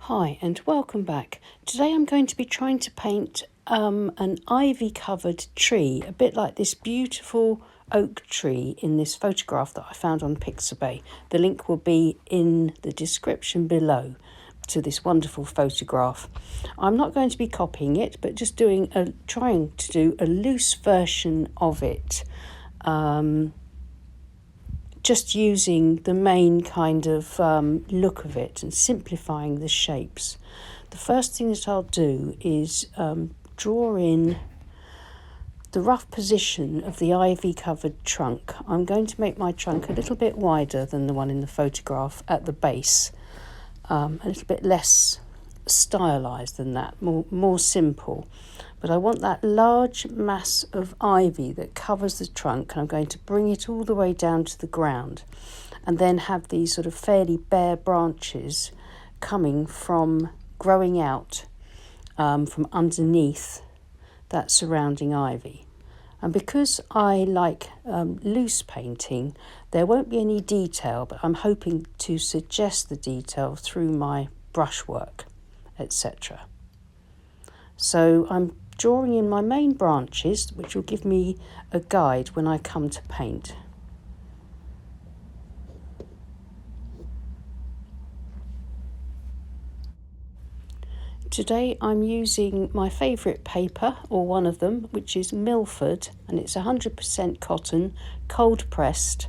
Hi and welcome back. Today I'm going to be trying to paint an ivy covered tree, a bit like this beautiful oak tree in this photograph that I found on Pixabay. The link will be in the description below to this wonderful photograph. I'm not going to be copying it, but just trying to do a loose version of it. Just using the main kind of look of it and simplifying the shapes. The first thing that I'll do is draw in the rough position of the ivy covered trunk. I'm going to make my trunk a little bit wider than the one in the photograph at the base, a little bit less stylized than that, more simple. But I want that large mass of ivy that covers the trunk, and I'm going to bring it all the way down to the ground and then have these sort of fairly bare branches growing out from underneath that surrounding ivy. And because I like loose painting, there won't be any detail, but I'm hoping to suggest the detail through my brushwork, etc. So I'm drawing in my main branches, which will give me a guide when I come to paint. Today I'm using my favourite paper, or one of them, which is Millford, and it's 100% cotton, cold pressed.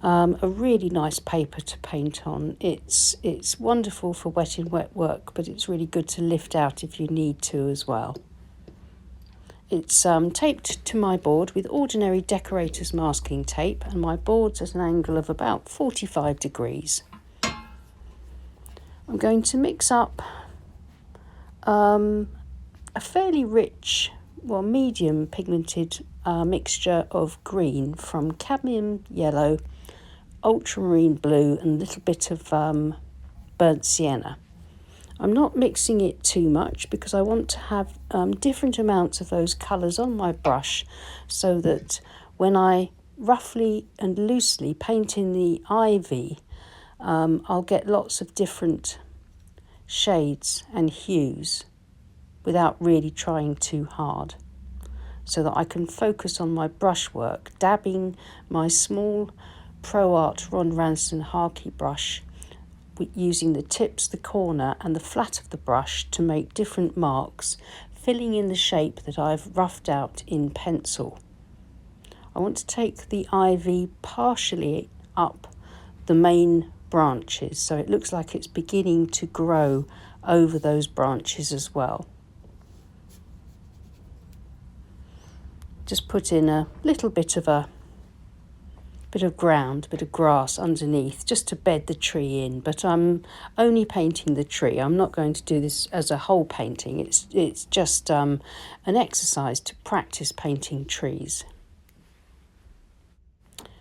A really nice paper to paint on. It's wonderful for wet work, but it's really good to lift out if you need to as well. It's taped to my board with ordinary decorator's masking tape, and my board's at an angle of about 45 degrees. I'm going to mix up a fairly rich, medium pigmented mixture of green from cadmium yellow, ultramarine blue, and a little bit of burnt sienna. I'm not mixing it too much because I want to have different amounts of those colours on my brush, so that when I roughly and loosely paint in the ivy, I'll get lots of different shades and hues without really trying too hard, so that I can focus on my brushwork, dabbing my small Pro Art Ron Ranson Harkey brush, using the tips, the corner and the flat of the brush to make different marks, filling in the shape that I've roughed out in pencil. I want to take the ivy partially up the main branches, so it looks like it's beginning to grow over those branches as well. Just put in a little bit of grass underneath, just to bed the tree in, but I'm only painting the tree. I'm not going to do this as a whole painting. It's just an exercise to practice painting trees.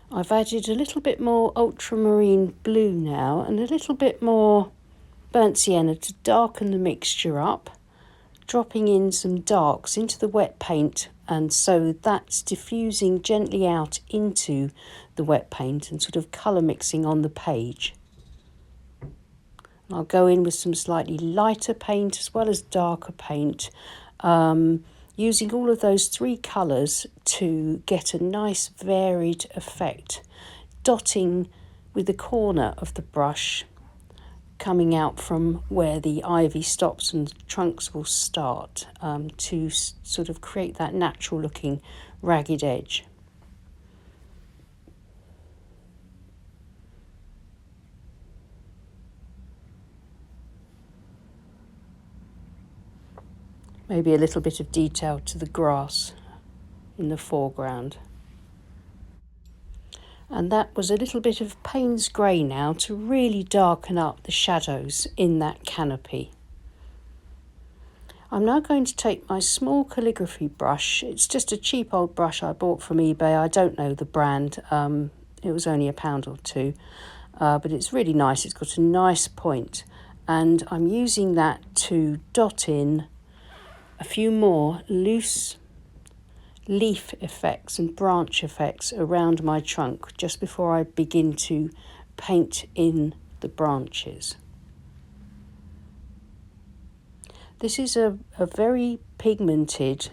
I've added a little bit more ultramarine blue now and a little bit more burnt sienna to darken the mixture up, dropping in some darks into the wet paint, and so that's diffusing gently out into the wet paint and sort of colour mixing on the page. And I'll go in with some slightly lighter paint as well as darker paint, using all of those three colours to get a nice varied effect, dotting with the corner of the brush coming out from where the ivy stops and the trunks will start, to sort of create that natural looking ragged edge. Maybe a little bit of detail to the grass in the foreground. And that was a little bit of Paynes grey now to really darken up the shadows in that canopy. I'm now going to take my small calligraphy brush. It's just a cheap old brush I bought from eBay. I don't know the brand. It was only £1 or £2, but it's really nice. It's got a nice point, and I'm using that to dot in a few more loose leaf effects and branch effects around my trunk just before I begin to paint in the branches. This is a very pigmented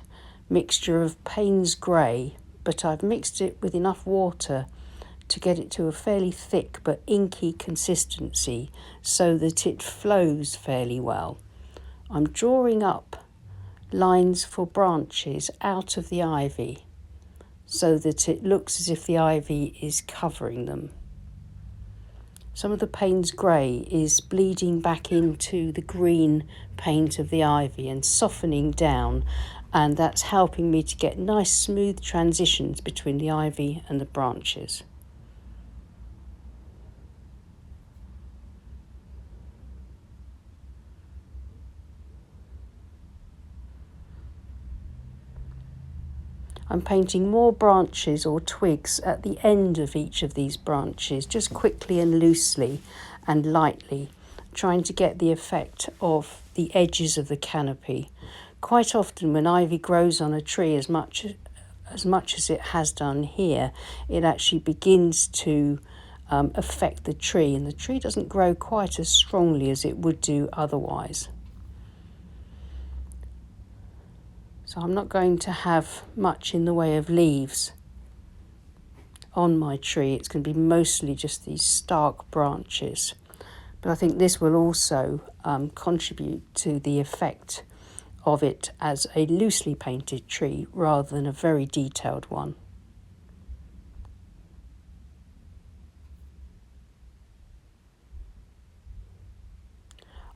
mixture of Paynes grey, but I've mixed it with enough water to get it to a fairly thick but inky consistency so that it flows fairly well. I'm drawing up lines for branches out of the ivy so that it looks as if the ivy is covering them. Some of the Paynes grey is bleeding back into the green paint of the ivy and softening down, and that's helping me to get nice smooth transitions between the ivy and the branches. I'm painting more branches or twigs at the end of each of these branches, just quickly and loosely and lightly, trying to get the effect of the edges of the canopy. Quite often when ivy grows on a tree as much as it has done here, it actually begins to affect the tree, and the tree doesn't grow quite as strongly as it would do otherwise. So I'm not going to have much in the way of leaves on my tree. It's going to be mostly just these stark branches. But I think this will also contribute to the effect of it as a loosely painted tree rather than a very detailed one.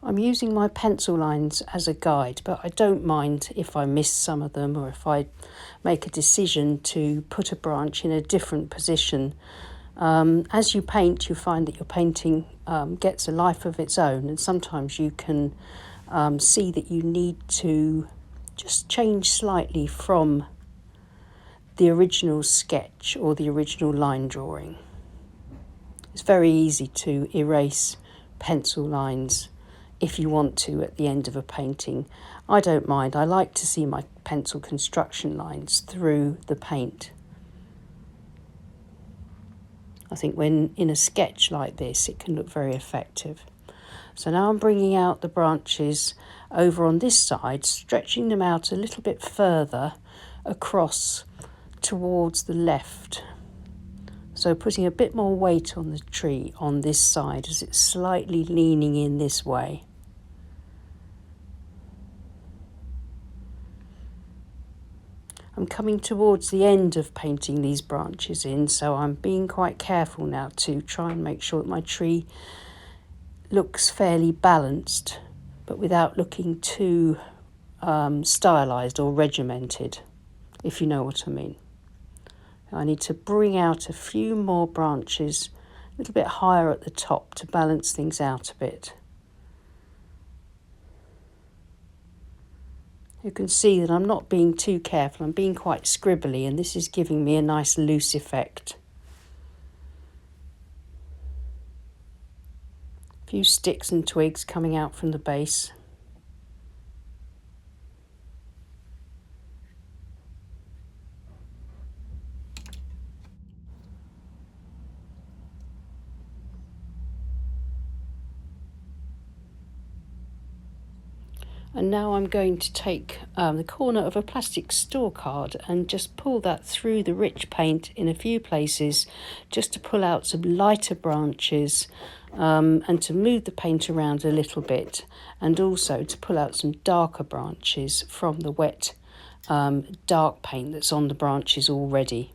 I'm using my pencil lines as a guide, but I don't mind if I miss some of them or if I make a decision to put a branch in a different position. As you paint, you find that your painting gets a life of its own, and sometimes you can see that you need to just change slightly from the original sketch or the original line drawing. It's very easy to erase pencil lines if you want to at the end of a painting. I don't mind. I like to see my pencil construction lines through the paint. I think when in a sketch like this, it can look very effective. So now I'm bringing out the branches over on this side, stretching them out a little bit further across towards the left. So putting a bit more weight on the tree on this side as it's slightly leaning in this way. I'm coming towards the end of painting these branches in, so I'm being quite careful now to try and make sure that my tree looks fairly balanced, but without looking too stylised or regimented, if you know what I mean. I need to bring out a few more branches a little bit higher at the top to balance things out a bit. You can see that I'm not being too careful, I'm being quite scribbly, and this is giving me a nice loose effect. A few sticks and twigs coming out from the base. And now I'm going to take the corner of a plastic store card and just pull that through the rich paint in a few places, just to pull out some lighter branches and to move the paint around a little bit, and also to pull out some darker branches from the wet dark paint that's on the branches already.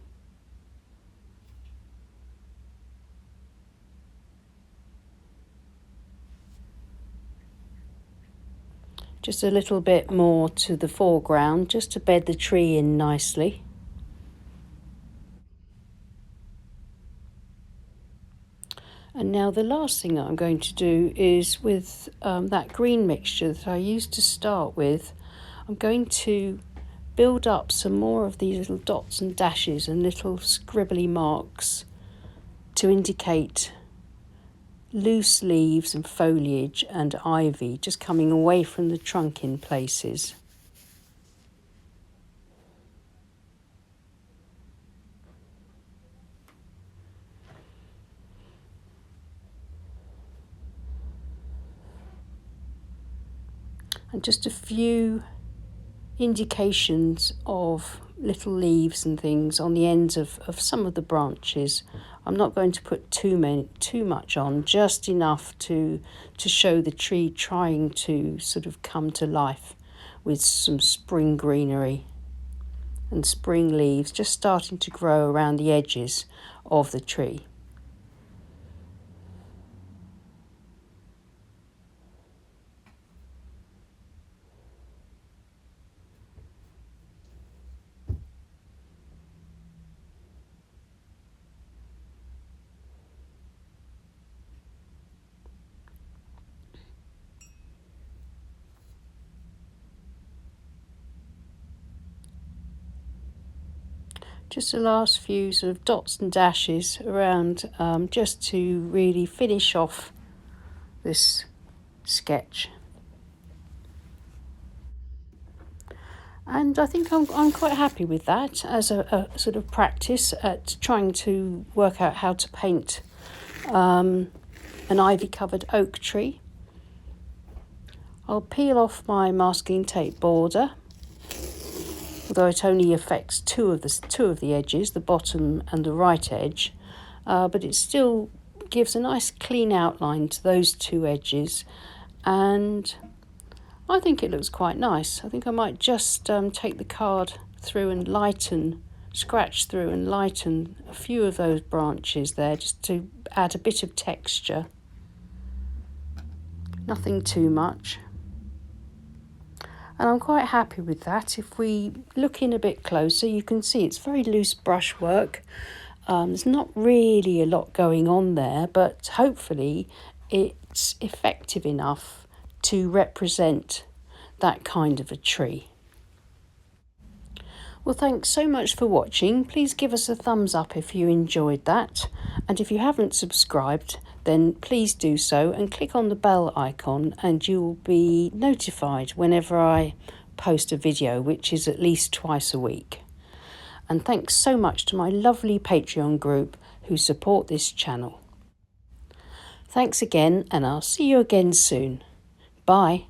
Just a little bit more to the foreground, just to bed the tree in nicely. And now the last thing that I'm going to do is with that green mixture that I used to start with, I'm going to build up some more of these little dots and dashes and little scribbly marks to indicate loose leaves and foliage and ivy just coming away from the trunk in places. and just a few indications of little leaves and things on the ends of some of the branches. I'm not going to put too much on, just enough to show the tree trying to sort of come to life with some spring greenery and spring leaves just starting to grow around the edges of the tree. Just the last few sort of dots and dashes around, just to really finish off this sketch. And I think I'm quite happy with that as a sort of practice at trying to work out how to paint an ivy-covered oak tree. I'll peel off my masking tape border, although it only affects two of the edges, the bottom and the right edge, but it still gives a nice clean outline to those two edges, and I think it looks quite nice. I think I might just take the card through and scratch through and lighten a few of those branches there, just to add a bit of texture. Nothing too much. And I'm quite happy with that. If we look in a bit closer, you can see it's very loose brushwork. There's not really a lot going on there, but hopefully it's effective enough to represent that kind of a tree. Well, thanks so much for watching. Please give us a thumbs up if you enjoyed that. And if you haven't subscribed, then please do so and click on the bell icon and you'll be notified whenever I post a video, which is at least twice a week. And thanks so much to my lovely Patreon group who support this channel. Thanks again, and I'll see you again soon. Bye.